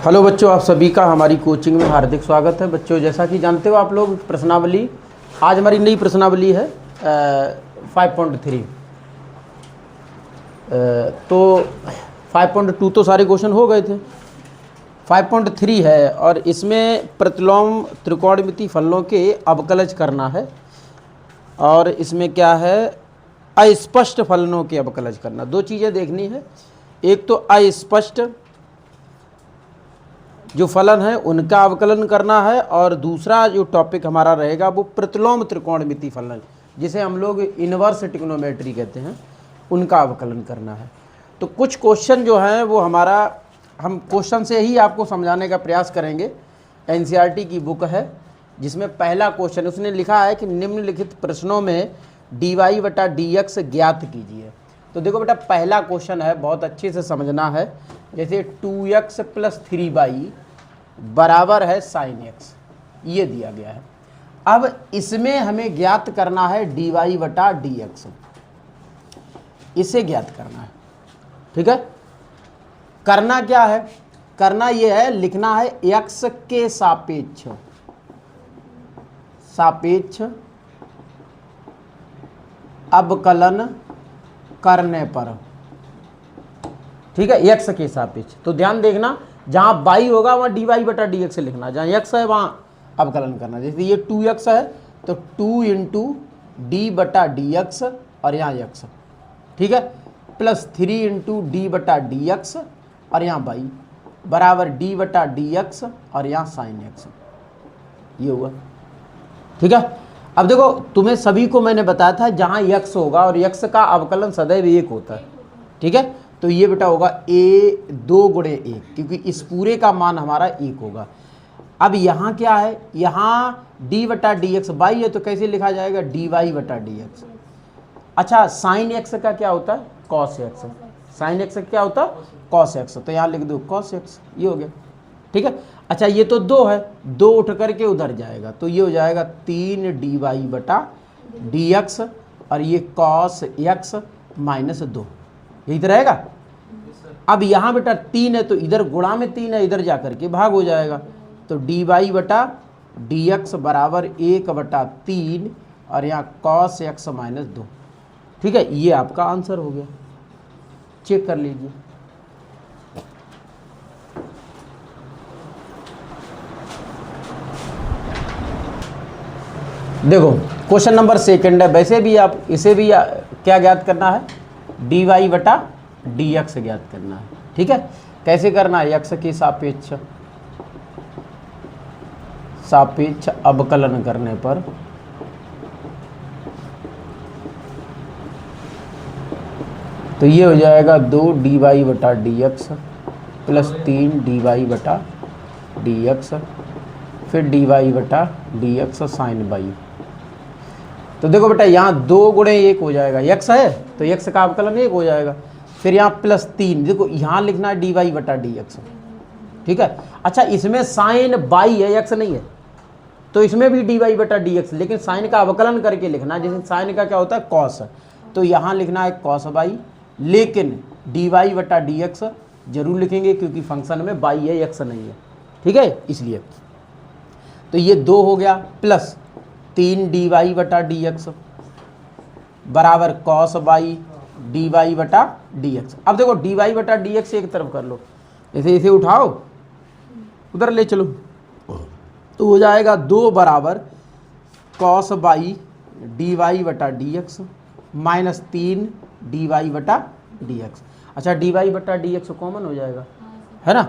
Hello बच्चों, आप सभी का हमारी कोचिंग में हार्दिक स्वागत है। बच्चों, जैसा कि जानते हो आप लोग, प्रश्नावली आज हमारी नई प्रश्नावली है 5.3। तो 5.2 तो सारे क्वेश्चन हो गए थे। 5.3 है और इसमें प्रतिलोम त्रिकोणमिति फलनों के अवकलज करना है। और इसमें क्या है, अस्पष्ट फलनों के अवकलज करना। दो चीज़ें देखनी है, एक तो अस्पष्ट जो फलन है उनका अवकलन करना है, और दूसरा जो टॉपिक हमारा रहेगा वो प्रतिलोम त्रिकोणमिति फलन, जिसे हम लोग इनवर्स ट्रिग्नोमेट्री कहते हैं, उनका अवकलन करना है। तो कुछ क्वेश्चन जो हैं वो हम क्वेश्चन से ही आपको समझाने का प्रयास करेंगे। एनसीईआरटी की बुक है जिसमें पहला क्वेश्चन उसने लिखा है कि निम्नलिखित प्रश्नों में dy/dx ज्ञात कीजिए। तो देखो बेटा, पहला क्वेश्चन है, बहुत अच्छे से समझना है। जैसे 2x + 3y बराबर है sin x, ये दिया गया है। अब इसमें हमें ज्ञात करना है dy/dx, इसे ज्ञात करना है। ठीक है, करना क्या है, करना ये है, लिखना है x के सापेक्ष अवकलन करने पर। ठीक है, x के सापेक्ष। तो ध्यान देखना, जहां y होगा वहां dy/dx से लिखना, जहां x है वहां अवकलन करना। जैसे ये 2x है तो 2 × d/dx और यहाँ x, ठीक है, प्लस 3 × d/dx और यहाँ y बराबर d/dx और यहाँ sin x, ये हुआ। ठीक है, अब देखो, तुम्हें सभी को मैंने बताया था जहां x होगा और x का अवकलन सदैव 1 होता है। ठीक है, तो ये बेटा होगा a2 × 1, क्योंकि इस पूरे का मान हमारा 1 होगा। अब यहाँ क्या है, यहाँ d/dx y है तो कैसे लिखा जाएगा, dy/dx। अच्छा, sin x का क्या होता है, cos x। sin x क्या होता है, cos x, तो यहाँ लिख दो cos x, ये हो गया। ठीक है, अच्छा ये तो 2 है, 2 उठ करके उधर जाएगा तो ये हो जाएगा 3 dy/dx और ये cos x - 2, यही तो रहेगा। अब यहाँ बेटा 3 है तो इधर गुणा में 3 है, इधर जाकर के भाग हो जाएगा। तो dy/dx बराबर 1/3 और यहाँ cos x - 2। ठीक है, ये आपका आंसर हो गया, चेक कर लीजिए। देखो, क्वेश्चन नंबर 2 है। वैसे भी आप इसे भी क्या ज्ञात करना है, dy/dx ज्ञात करना है। ठीक है, कैसे करना है, x के सापेक्ष अवकलन करने पर तो ये हो जाएगा 2 dy/dx प्लस 3 dy/dx फिर dy/dx sin y। तो देखो बेटा, यहाँ 2 × 1 हो जाएगा, x है तो x का अवकलन 1 हो जाएगा। फिर यहाँ प्लस 3, देखो यहाँ लिखना है dy/dx। ठीक है, अच्छा इसमें sin y है, x नहीं है, तो इसमें भी dy/dx, लेकिन sin का अवकलन करके लिखना है। जैसे sin का क्या होता है, cos, तो यहाँ लिखना है cos y, लेकिन dy/dx जरूर लिखेंगे क्योंकि फंक्शन में y है, x नहीं है। ठीक है, इसलिए तो ये 2 हो गया, प्लस 3 dy/dx बराबर cos y dy/dx। अब देखो dy/dx एक तरफ कर लो, जैसे इसे उठाओ उधर ले चलो, तो हो जाएगा 2 बराबर cos y dy/dx minus 3 dy/dx। अच्छा, dy/dx कॉमन हो जाएगा, है ना,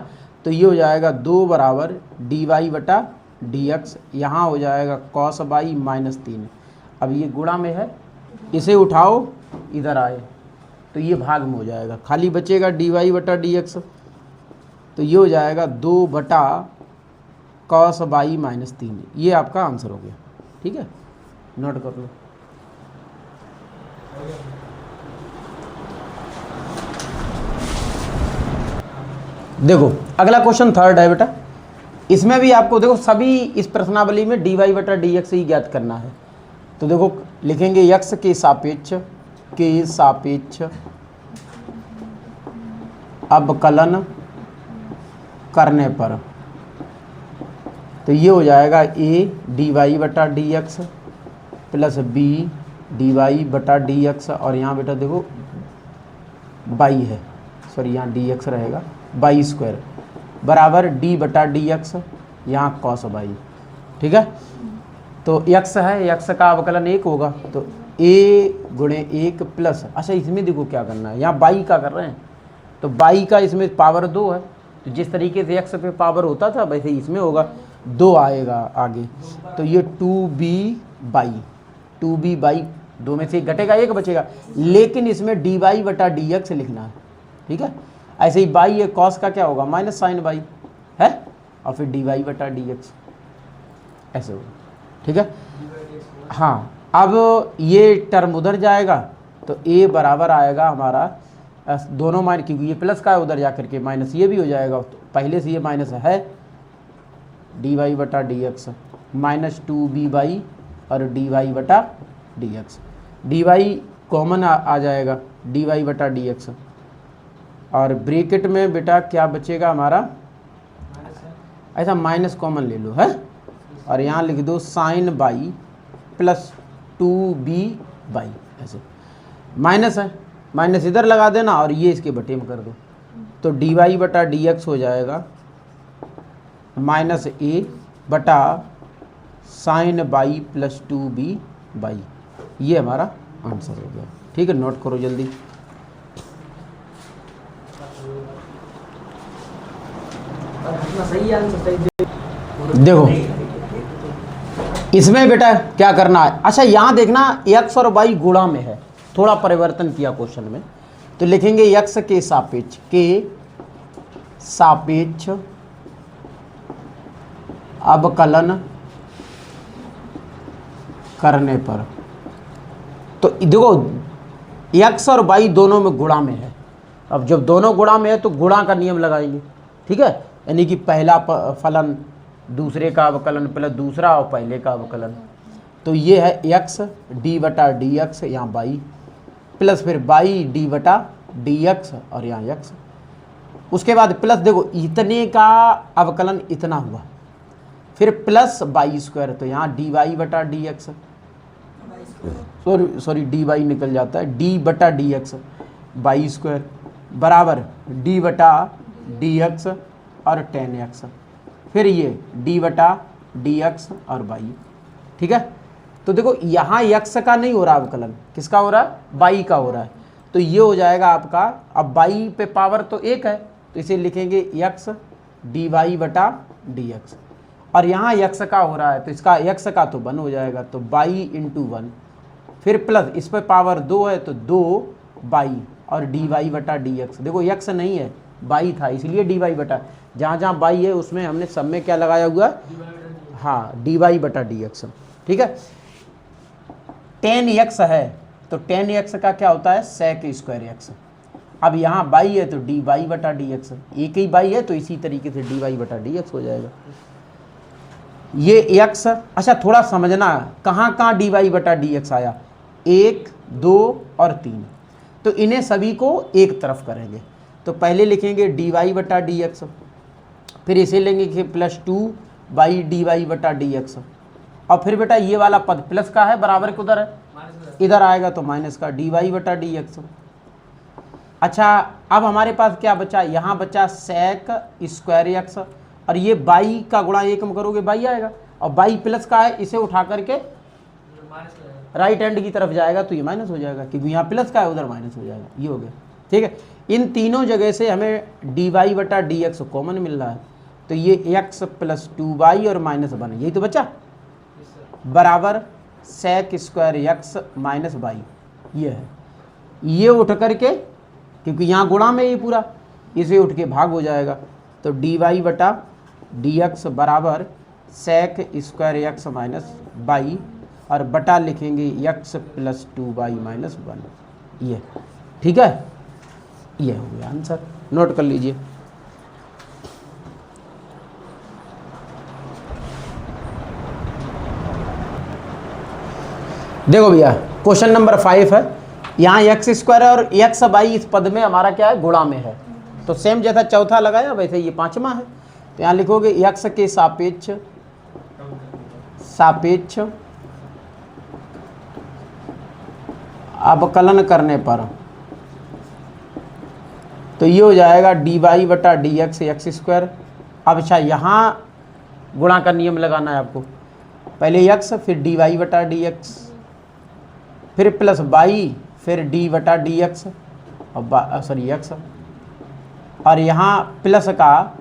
तो ये हो जाएगा 2 बराबर dy/dx, यहाँ हो जाएगा cos y - 3। अब ये गुणा में है, इसे उठाओ इधर आए तो ये भाग में हो जाएगा, खाली बचेगा dy/dx, तो ये हो जाएगा 2 बटा cos y - 3। ये आपका आंसर हो गया। ठीक है, नोट कर लो। देखो, अगला क्वेश्चन 3 है बेटा। इसमें भी आपको देखो, सभी इस प्रश्नावली में dy/dx ही ज्ञात करना है। तो देखो, लिखेंगे x के सापेक्ष अवकलन करने पर, तो ये हो जाएगा a डी वाई बटा D x plus b d Y बटा डी एक्स, और यहाँ बेटा देखो बाई है, सॉरी यहाँ डी एक्स रहेगा, बाई स्क्वायर बराबर d बटा डी एक्स, यहाँ कॉस बाई। ठीक है, तो x है, x का अवकलन 1 होगा, तो a गुणे 1 प्लस, अच्छा इसमें देखो क्या करना है, यहाँ बाई का कर रहे हैं, तो बाई का इसमें पावर 2 है, तो जिस तरीके से x पे पावर होता था वैसे इसमें होगा 2 आएगा आगे, तो ये 2b बाई 2 में से एक घटेगा, एक बचेगा, लेकिन इसमें डी वाई बटा डी एक्स लिखना है। ठीक है, ऐसे ही बाई है, कॉस का क्या होगा माइनस साइन बाई है, और फिर डी वाई बटा डी एक्स ऐसे होगा। ठीक है, हाँ अब ये टर्म उधर जाएगा, तो a बराबर आएगा हमारा दोनों माइनस, क्योंकि ये प्लस का है उधर जा करके माइनस ये भी हो जाएगा, तो पहले से ये माइनस है डी वाई बटा D X minus 2b by और डी वाई बटा D X, D Y common आ जाएगा, डी वाई बटा डी एक्स, और ब्रैकेट में बेटा क्या बचेगा हमारा, ऐसा माइनस कॉमन ले लो है, और यहाँ लिख दो sine y plus 2b y, ऐसे माइनस है, माइनस इधर लगा देना और ये इसके बटे में कर दो, तो डी वाई बटा डी एक्स हो जाएगा माइनस a बटा sine y plus 2b y, ये हमारा आंसर हो गया। ठीक है, नोट करो जल्दी। देखो इसमें बेटा क्या करना है, अच्छा यहाँ देखना x और y गुणा में है, थोड़ा परिवर्तन किया क्वेश्चन में, तो लिखेंगे x के सापेक्ष अवकलन करने पर, तो देखो x और y दोनों में गुणा में है, अब जब दोनों गुणा में है तो गुणा का नियम लगाएंगे। ठीक है, यानी कि पहला फलन दूसरे का अवकलन प्लस दूसरा और पहले का अवकलन, तो ये है x डी बटा डी एक्स यहाँ बाई प्लस फिर बाई डी बटा डी एक्स और यहाँ x, उसके बाद प्लस देखो इतने का अवकलन इतना हुआ, फिर प्लस बाई स्क्वायर, तो यहाँ डी वाई बटा D x, sorry d y निकल जाता है, डी बटा डी एक्स बाई स्क्वायर बराबर डी बटा डी एक्स और 10x, फिर ये d बटा डी एक्स और बाई। ठीक है, तो देखो यहाँ x का नहीं हो रहा अवकलन, किसका हो रहा है, बाई का हो रहा है, तो ये हो जाएगा आपका, अब बाई पे पावर तो 1 है, तो इसे लिखेंगे x डी वाई बटा डी एक्स, और यहाँ x का हो रहा है तो इसका x का तो 1 हो जाएगा, तो बाई इंटू 1, फिर प्लस इस पर पावर 2 है तो 2 बाई और डी वाई बटा डी एक्स, देखो x नहीं है बाई था इसलिए डी वाई बटा, जहाँ जहाँ बाई है उसमें हमने सब में क्या लगाया हुआ है, हाँ डी वाई बटा डी एक्स। ठीक है, 10x है तो 10x का क्या होता है सेक स्क्वायर एक्स, अब यहाँ बाई है तो डी वाई बटा डी एक्स, एक ही बाई है तो इसी तरीके से डी वाई बटा डी एक्स हो जाएगा। ये x, अच्छा थोड़ा समझना कहाँ कहाँ डी वाई बटा डी एक्स आया, 1 2 और 3, तो इन्हें सभी को एक तरफ करेंगे, तो पहले लिखेंगे डी वाई बटा डी एक्स, फिर इसे लेंगे कि प्लस 2 बाई डी वाई बटा डी एक्स, और फिर बेटा ये वाला पद प्लस का है बराबर के उधर है, इधर आएगा तो माइनस का डी वाई बटा डी एक्स। अच्छा अब हमारे पास क्या बचा, यहाँ बचा सेक स्क्वायर एक्स, और ये बाई का गुणा 1 में करोगे बाई आएगा, और बाई प्लस का है इसे उठा करके राइट हैंड की तरफ जाएगा तो ये माइनस हो जाएगा, क्योंकि यहाँ प्लस का है उधर माइनस हो जाएगा, ये हो गया। ठीक है, इन तीनों जगह से हमें डी वाई बटा डी एक्स कॉमन मिल रहा है, तो ये x प्लस 2y और माइनस 1 यही तो बचा, बराबर sec square x minus y, ये है, ये उठ करके क्योंकि यहाँ गुणा में ये पूरा, इसे उठ के भाग हो जाएगा, तो डी वाई बटा डी एक्स बराबर sec square x minus y, और बटा लिखेंगे x प्लस 2y माइनस 1, ये। ठीक है, ये हो गया आंसर, नोट कर लीजिए। देखो भैया क्वेश्चन नंबर 5 है, यहाँ एक्स स्क्वायर और एक्स बाई इस पद में हमारा क्या है गुणा में है, तो सेम जैसा चौथा लगाया वैसे ये पांचवा है, तो यहाँ लिखोगे x के सापेक्ष सापेक्ष अवकलन करने पर, तो ये हो जाएगा dy बटा डी एक्स एक्स स्क्वायर। अब अच्छा यहाँ गुणा का नियम लगाना है आपको, पहले x फिर dy बटा डी एक्स फिर प्लस y फिर d बटा डी एक्स और सॉरी x, और यहाँ प्लस का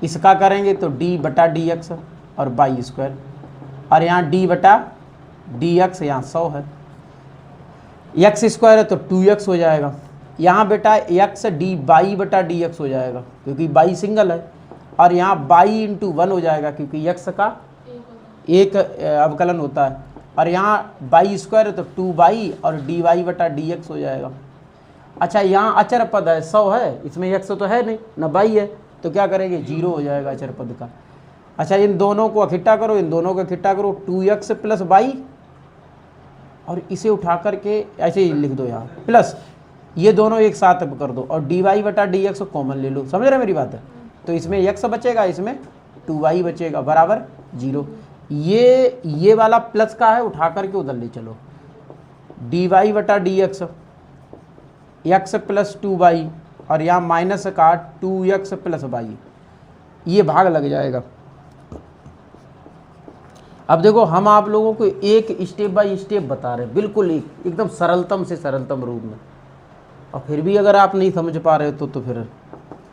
इसका करेंगे तो d बटा डी एक्स और बाई स्क्वायर, और यहाँ d बटा डी एक्स यहाँ 100 है, x स्क्वायर है तो 2x हो जाएगा। यहाँ बेटा x डी बाई बटा डी एक्स हो जाएगा क्योंकि बाई सिंगल है, और यहाँ बाई इंटू 1 हो जाएगा क्योंकि x का एक अवकलन होता है, और यहाँ बाई स्क्वायर है तो 2y और डी वाई बटा डी एक्स हो जाएगा। अच्छा यहाँ अचर पद है 100 है, इसमें x तो है नहीं ना बाई है, तो क्या करेंगे 0 हो जाएगा अचर पद का। अच्छा इन दोनों को इकट्ठा करो, इन दोनों को इकट्ठा करो 2x प्लस बाई, और इसे उठा करके ऐसे ही लिख दो यहाँ प्लस, ये दोनों एक साथ कर दो और डी वाई बटा डी एक्स कॉमन ले लो, समझ रहे मेरी बात है। तो इसमें x बचेगा, इसमें 2y बचेगा बराबर 0। ये वाला प्लस का है, उठा करके उधर ले चलो, डी वाई बटा D x x plus 2y, और यहाँ माइनस का 2x प्लस वाई, ये भाग लग जाएगा। अब देखो हम आप लोगों को एक स्टेप बाय स्टेप बता रहे हैं, बिल्कुल एकदम सरलतम से सरलतम रूप में, और फिर भी अगर आप नहीं समझ पा रहे हो तो फिर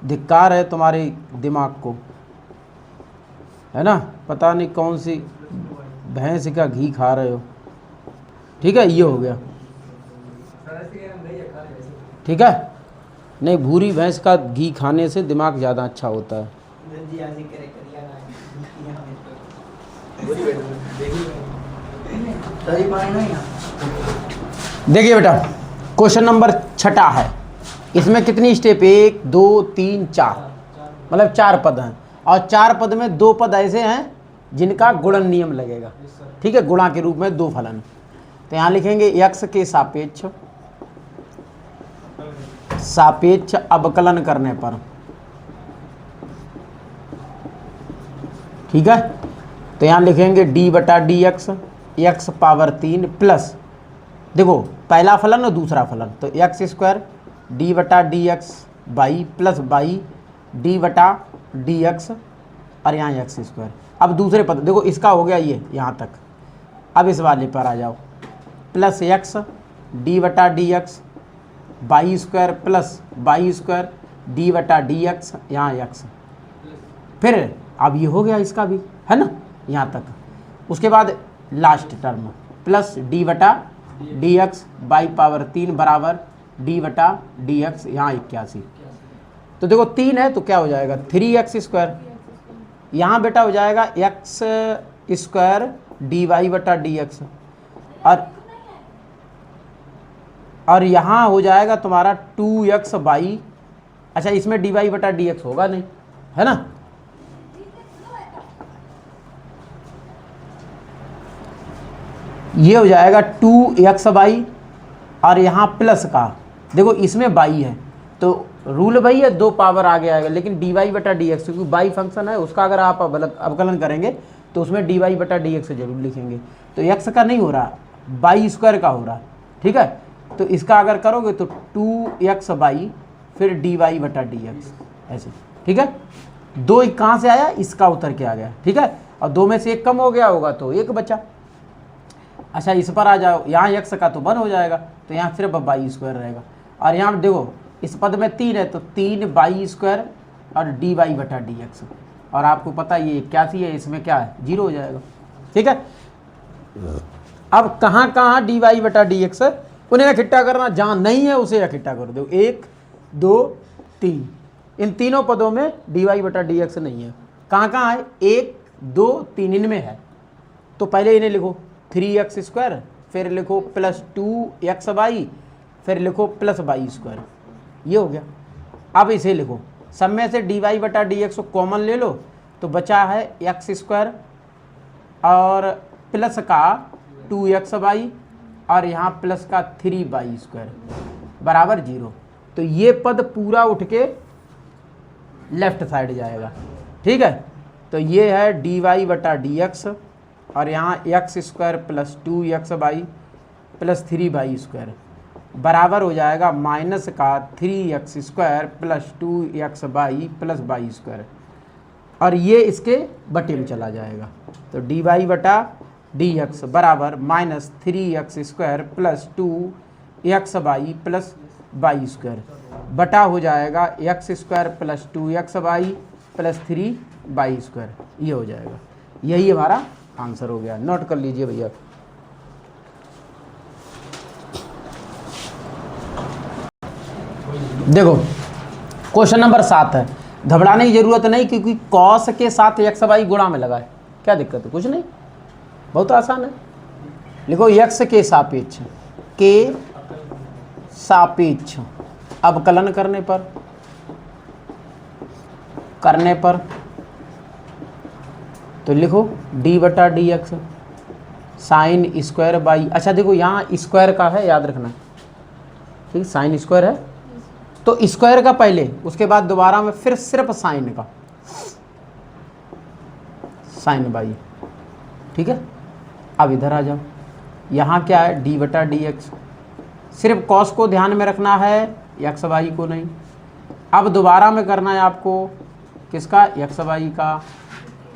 धिक्कार है तुम्हारे दिमाग को, है ना। पता नहीं कौन सी भैंस का घी खा रहे हो। ठीक है, ये हो गया, ठीक है। नहीं, भूरी भैंस का घी खाने से दिमाग ज़्यादा अच्छा होता है। देखिए बेटा, क्वेश्चन नंबर 6 है, इसमें कितनी स्टेप 1 2 3 4, मतलब 4 पद हैं, और 4 पद में 2 पद ऐसे हैं जिनका गुणन नियम लगेगा। ठीक है, गुणा के रूप में 2 फलन। तो यहाँ लिखेंगे x के सापेक्ष सापेक्ष अवकलन करने पर, ठीक है। तो यहाँ लिखेंगे d बटा D x x power 3 plus, देखो पहला फलन और दूसरा फलन, तो एक्स स्क्वायर डी बटा D x by plus by D बटा डी एक्स, और यहाँ एक्स स्क्वायर। अब दूसरे पद देखो, इसका हो गया ये यहाँ तक। अब इस वाले पर आ जाओ, प्लस एक्स डी बटा D x y square plus by square D बटा डी एक्स, यहाँ एक्स, फिर अब ये हो गया इसका भी, है ना, यहाँ तक। उसके बाद लास्ट टर्म प्लस डी बटा डी एक्स बाई पावर 3 बराबर डी बटा डी एक्स, यहाँ 81। तो देखो 3 है तो क्या हो जाएगा 3x स्क्वायर, यहाँ बेटा हो जाएगा एक्स स्क्वायर डी वाई बटा डी एक्स, और यहाँ हो जाएगा तुम्हारा 2x बाई, अच्छा इसमें डी वाई बटा डी एक्स होगा नहीं, है ना। ये हो जाएगा 2x बाई, और यहाँ प्लस का देखो इसमें बाई है तो रूल वही है, 2 पावर आगे आएगा, लेकिन डी वाई बटा डी एक्स क्योंकि बाई फंक्शन है उसका अगर आप अवकलन करेंगे तो उसमें डी वाई बटा डी एक्स जरूर लिखेंगे। तो एक्स का नहीं हो रहा, बाई स्क्वायर का हो रहा, ठीक है। तो इसका अगर करोगे तो 2x बाई फिर डी वाई बटा डी एक्स ऐसे, ठीक है। 2 कहाँ से आया, इसका उतर के आ गया, ठीक है, और 2 में से 1 कम हो गया होगा तो 1 बचा। अच्छा इस पर आ जाओ, यहाँ x का तो 1 हो जाएगा, तो यहाँ सिर्फ बाई स्क्वायर रहेगा, और यहाँ देखो इस पद में 3 है तो 3 बाई स्क्वायर और डी वाई बटा डी एक्स, और आपको पता है ये 81 है, इसमें क्या है 0 हो जाएगा, ठीक है। अब कहाँ कहाँ डी वाई बटा डी एक्स है उन्हें इकट्ठा करना, जहाँ नहीं है उसे इकट्ठा कर दो, 1 2 3, इन तीनों पदों में डी वाई बटा डी एक्स नहीं है। कहाँ कहाँ है 1 2 3 इनमें है, तो पहले इन्हें लिखो 3x स्क्वायर, फिर लिखो प्लस 2x बाई, फिर लिखो प्लस बाई स्क्वायर, ये हो गया। अब इसे लिखो, सब में से डी वाई बटा डी एक्स को कॉमन ले लो, तो बचा है एक्स स्क्वायर और प्लस का 2x बाई, और यहाँ प्लस का 3 बाई स्क्वायर बराबर 0। तो ये पद पूरा उठ के लेफ्ट साइड जाएगा, ठीक है। तो ये है डी वाई बटा डी एक्स, और यहाँ x square plus 2x/, plus 3y² बराबर हो जाएगा माइनस का 3x² plus 2x/, plus y², और ये इसके बटे में चला जाएगा। तो डी वाई बटा डी एक्स बराबर minus 3x² plus 2x/, plus y² बटा हो जाएगा x² plus 2x/, plus 3y²। ये हो जाएगा, यही हमारा आंसर हो गया। नोट कर लीजिए भैया। देखो क्वेश्चन नंबर 7 है, घबराने की जरूरत नहीं, क्योंकि कॉस के साथ x/y गुणा में लगा है। क्या दिक्कत है? कुछ नहीं, बहुत आसान है। लिखो x के सापेक्ष अवकलन करने पर तो लिखो d बटा D x sine square by, अच्छा देखो यहाँ स्क्वायर का है, याद रखना, ठीक, साइन स्क्वायर है तो स्क्वायर का पहले, उसके बाद दोबारा में फिर सिर्फ साइन का, साइन बाई, ठीक है। अब इधर आ जाओ, यहाँ क्या है d बटा डी एक्स, सिर्फ कॉस को ध्यान में रखना है, x/y को नहीं। अब दोबारा में करना है आपको किसका, x/y का,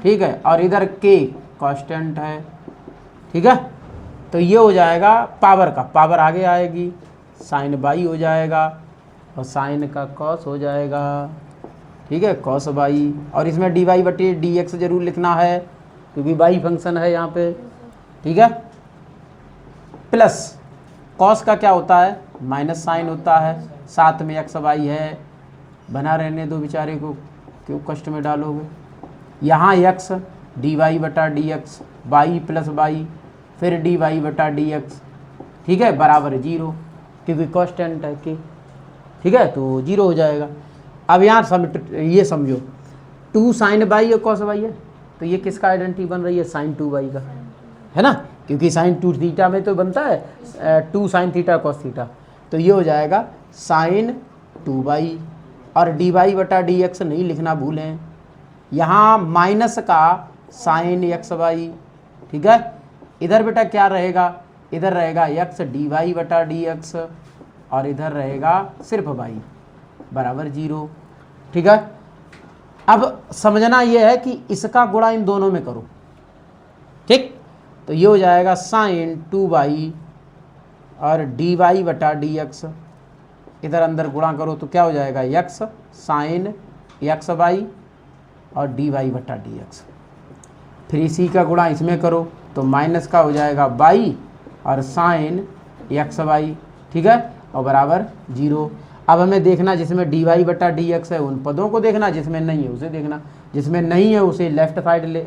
ठीक है। और इधर k कांस्टेंट है, ठीक है। तो ये हो जाएगा पावर का, पावर आगे आएगी, साइन बाई हो जाएगा, और साइन का कॉस हो जाएगा, ठीक है, कॉस बाई। और इसमें डी वाई बटे डी एक्स जरूर लिखना है, क्योंकि बाई फंक्शन है यहाँ पे, ठीक है। प्लस कॉस का क्या होता है, माइनस साइन होता है, साथ में x/y है, बना रहने दो बेचारे को, क्यों कष्ट में डालोगे। यहाँ x डी वाई बटा D x, by plus by, फिर डी वाई बटा डी एक्स, ठीक है, बराबर 0, क्योंकि कांस्टेंट है के, ठीक है, तो 0 हो जाएगा। अब यहाँ ये समझो 2 साइन बाई और कॉस बाई है, तो ये किसका आइडेंटिटी बन रही है, साइन 2y का, है ना, क्योंकि साइन 2 थीटा में तो बनता है 2 साइन थीटा कॉस थीटा। तो ये हो जाएगा साइन 2y, और डी वाई बटा डी एक्स नहीं लिखना भूलें, यहाँ माइनस का साइन x/y, ठीक है। इधर बेटा क्या रहेगा, इधर रहेगा x डी वाई बटा डी एक्स, और इधर रहेगा सिर्फ y बराबर 0, ठीक है। अब समझना ये है कि इसका गुणा इन दोनों में करो, ठीक। तो ये हो जाएगा साइन 2y और डी वाई बटा डी एक्स, इधर अंदर गुणा करो तो क्या हो जाएगा, x साइन x/y और डी वाई बटा डी एक्स। फिर इसी का गुणा इसमें करो तो माइनस का हो जाएगा y और साइन x/y, ठीक है, और बराबर 0। अब हमें देखना जिसमें डी वाई बटा डी एक्स है उन पदों को देखना, जिसमें नहीं है उसे देखना, जिसमें नहीं है उसे लेफ्ट साइड ले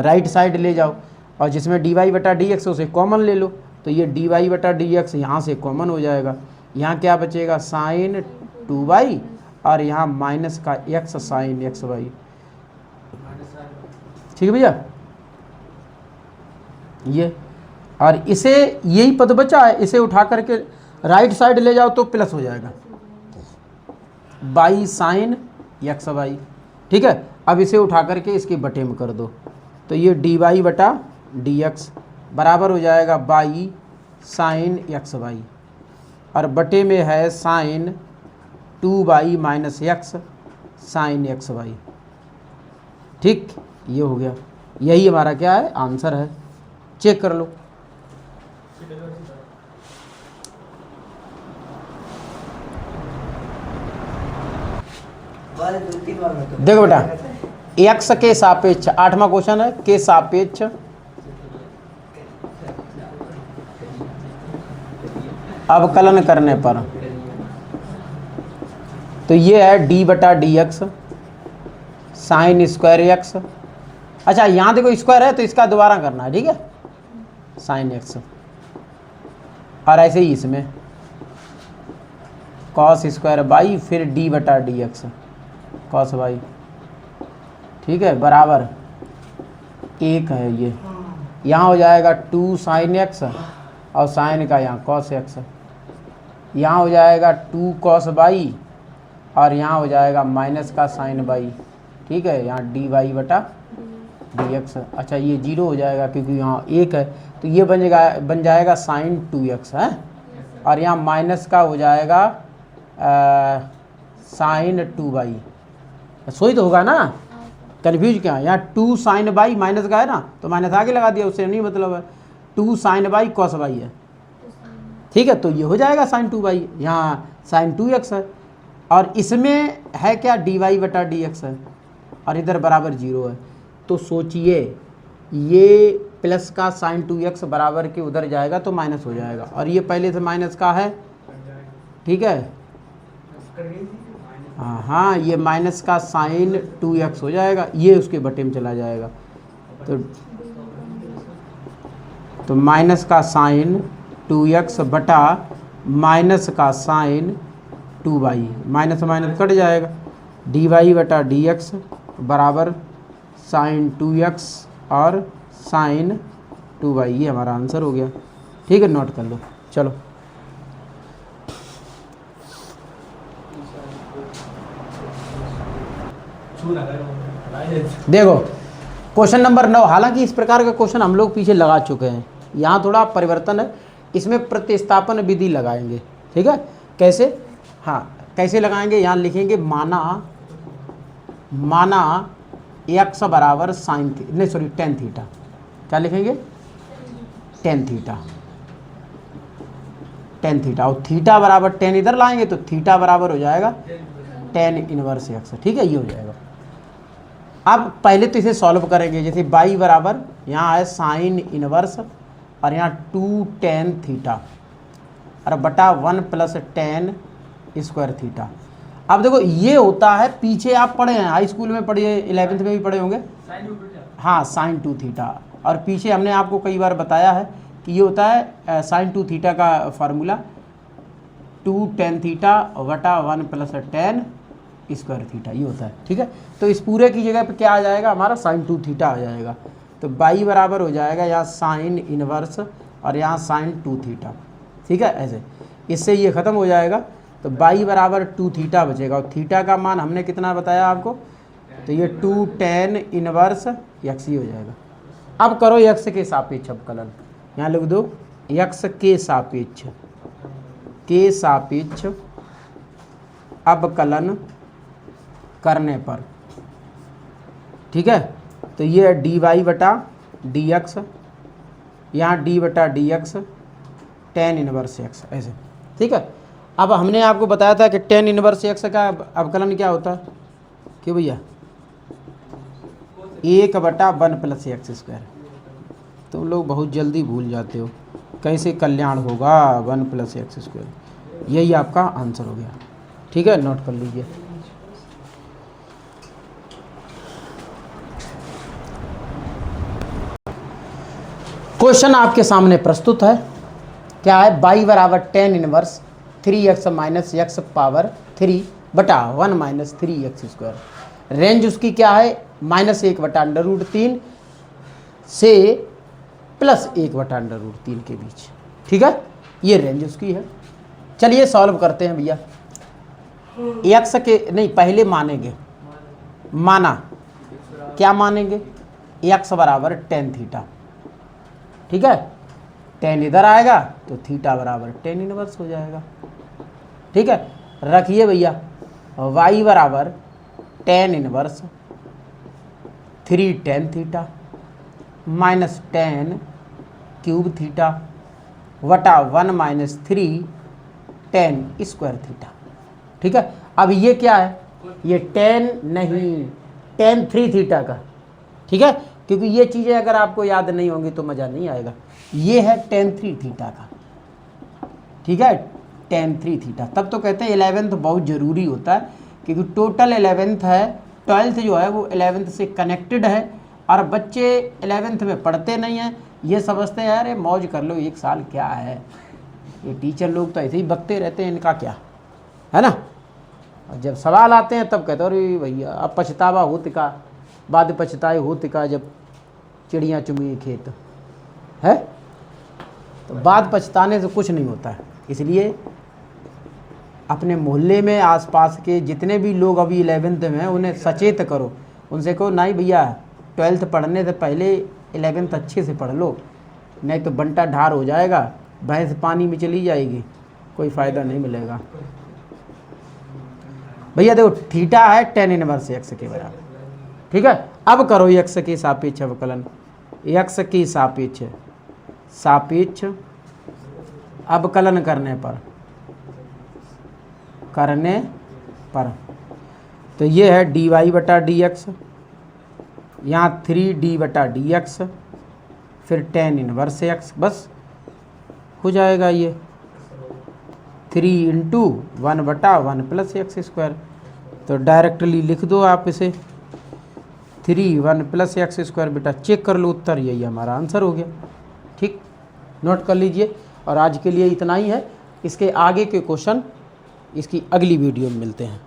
राइट साइड ले जाओ, और जिसमें डी वाई बटा डी एक्स उसे कॉमन ले लो। तो ये डी वाई बटा डी एक्स यहाँ से कॉमन हो जाएगा, यहाँ क्या बचेगा, साइन 2y, और यहाँ माइनस का x साइन x/y, ठीक है भैया। ये और इसे यही पद बचा है, इसे उठा करके राइट साइड ले जाओ तो प्लस हो जाएगा बाई साइन x/y, ठीक है। अब इसे उठा करके इसके बटे में कर दो, तो ये डी वाई बटा डी एक्स बराबर हो जाएगा बाई साइन x/y, और बटे में है sign 2y minus x sign x/y, ठीक। ये हो गया, यही हमारा क्या है, आंसर है। चेक कर लो। देखो बेटा x के सापेक्ष, 8वां क्वेश्चन है, के सापेक्ष अवकलन करने पर, तो ये है d बटा D x sine square x, अच्छा यहाँ देखो स्क्वायर है तो इसका दोबारा करना है, ठीक है, साइन एक्स, और ऐसे ही इसमें कॉस स्क्वायर बाई, फिर d बटा डी एक्स कॉस बाई, ठीक है, बराबर 1 है। ये यहाँ हो जाएगा 2 साइन एक्स, और साइन का यहाँ कॉस एक्स, यहाँ हो जाएगा 2 कॉस बाई, और यहाँ हो जाएगा माइनस का साइन बाई, ठीक है, यहाँ डी वाई बटा डी एक्स। अच्छा ये 0 हो जाएगा क्योंकि यहाँ 1 है, तो ये बन जाएगा साइन 2x है, और यहाँ माइनस का हो जाएगा साइन 2y। सोई तो होगा ना, कन्फ्यूज क्या है, यहाँ 2 साइन बाई माइनस का है ना, तो माइनस आगे लगा दिया, उससे नहीं मतलब है। 2 साइन बाई कॉस बाई है, ठीक है, तो ये हो जाएगा साइन 2y, यहाँ साइन 2x है, और इसमें है क्या डी वाई बटा डी एक्स है, और इधर बराबर 0 है। तो सोचिए ये प्लस का साइन 2x बराबर के उधर जाएगा तो माइनस हो जाएगा, और ये पहले से माइनस का है, ठीक है, हाँ ये माइनस का साइन 2x हो जाएगा, ये उसके बटे में चला जाएगा, तो माइनस का साइन 2x बटा माइनस का sine 2y, minus minus cut जाएगा, डी वाई बटा डी एक्स बराबर साइन 2x और साइन 2y, ये हमारा आंसर हो गया। ठीक है, नोट कर लो। चलो देखो क्वेश्चन नंबर 9, हालांकि इस प्रकार का क्वेश्चन हम लोग पीछे लगा चुके हैं, यहाँ थोड़ा परिवर्तन है, इसमें प्रतिस्थापन विधि लगाएंगे। ठीक है, कैसे, हाँ कैसे लगाएंगे, यहाँ लिखेंगे माना x बराबर साइन नहीं सॉरी टेन थीटा, क्या लिखेंगे टेन थीटा, और थीटा बराबर टेन इधर लाएंगे तो थीटा बराबर हो जाएगा टेन इनवर्स x। ठीक है, ये हो जाएगा। अब पहले तो इसे सॉल्व करेंगे, जैसे y बराबर यहाँ है साइन इनवर्स और यहाँ 2 टेन थीटा और बटा 1 प्लस टेन स्क्वायर थीटा। अब देखो ये होता है, पीछे आप पढ़े हैं हाई स्कूल में पढ़े, 11th में भी पढ़े होंगे, हाँ साइन 2 थीटा, और पीछे हमने आपको कई बार बताया है कि ये होता है साइन 2 थीटा का फार्मूला 2 टेन थीटा बटा 1 प्लस टेन स्क्वायर थीटा, ये होता है। ठीक है, तो इस पूरे की जगह पे क्या आ जाएगा, हमारा साइन 2 थीटा आ जाएगा, तो y बराबर हो जाएगा यहाँ साइन इनवर्स और यहाँ साइन 2 थीटा। ठीक है, ऐसे इससे ये ख़त्म हो जाएगा, तो y बराबर 2 थीटा बचेगा, और थीटा का मान हमने कितना बताया आपको, तो ये 2 टेन इनवर्स x ही हो जाएगा। अब करो x के सापेक्ष अवकलन, यहाँ लिख दो x के सापेक्ष अवकलन करने पर। ठीक है, तो ये डी वाई बटा डी एक्स, यहाँ डी बटा D x tan inverse x, ऐसे। ठीक है, अब हमने आपको बताया था कि टेन इनवर्स एक्स का अवकलन क्या होता है, क्यों भैया 1 बटा 1 प्लस एक्स स्क्वायर। तुम लोग बहुत जल्दी भूल जाते हो, कैसे कल्याण होगा 1 प्लस एक्स स्क्वायर, यही आपका आंसर हो गया। ठीक है, नोट कर लीजिए। क्वेश्चन आपके सामने प्रस्तुत है, क्या है, y बराबर tan inverse 3x minus x power 3 बटा 1 माइनस 3x स्क्वायर। रेंज उसकी क्या है, -1 बटा अंडर रूट 3 से +1 बटा अंडर रूट 3 के बीच। ठीक है, ये रेंज उसकी है। चलिए सॉल्व करते हैं भैया। x के नहीं, पहले मानेंगे, माना क्या मानेंगे, x बराबर टेन थीटा। ठीक है, टेन इधर आएगा तो थीटा बराबर टेन इनवर्स हो जाएगा। ठीक है, रखिए भैया y बराबर tan inverse 3 tan theta minus ten cube theta वटा 1 माइनस 3 टेन स्क्वायर थीटा। ठीक है, अब ये क्या है, ये टेन नहीं, टेन 3 थीटा का। ठीक है, क्योंकि ये चीज़ें अगर आपको याद नहीं होंगी तो मज़ा नहीं आएगा। ये है टेन 3 थीटा का। ठीक है, टेन 3 थीटा, तब तो कहते हैं 11th बहुत ज़रूरी होता है, क्योंकि टोटल 11th है, 12th जो है वो 11th से कनेक्टेड है, और बच्चे 11th में पढ़ते नहीं हैं, ये समझते हैं अरे मौज कर लो 1 साल क्या है, ये टीचर लोग तो ऐसे ही बकते रहते हैं, इनका क्या है ना। और जब सवाल आते हैं तब कहते अरे भैया अब पछतावा होत का, बाद पछताए होत का, जब चिड़ियाँ चुगी खेत है, तो बाद पछताने से कुछ नहीं होता है। इसलिए अपने मोहल्ले में आसपास के जितने भी लोग अभी 11th में हैं उन्हें सचेत करो उनसे कहो नहीं भैया 12th पढ़ने से पहले 11th अच्छे से पढ़ लो, नहीं तो बंटा ढार हो जाएगा, भैंस पानी में चली जाएगी, कोई फ़ायदा नहीं मिलेगा। भैया देखो थीटा है tan इनवर्स x के बराबर, ठीक है। अब करो x के सापेक्ष अवकलन, x की सापेक्ष अवकलन करने पर तो ये है dy बटा dx, यहाँ 3d बटा dx, फिर tan इनवर्स x, बस हो जाएगा ये 3 इंटू 1 बटा 1 प्लस एक्स स्क्वायर। तो डायरेक्टली लिख दो आप इसे 3 1 प्लस एक्स स्क्वायर, बेटा चेक कर लो उत्तर, यही हमारा आंसर हो गया। ठीक, नोट कर लीजिए। और आज के लिए इतना ही है, इसके आगे के क्वेश्चन इसकी अगली वीडियो में मिलते हैं।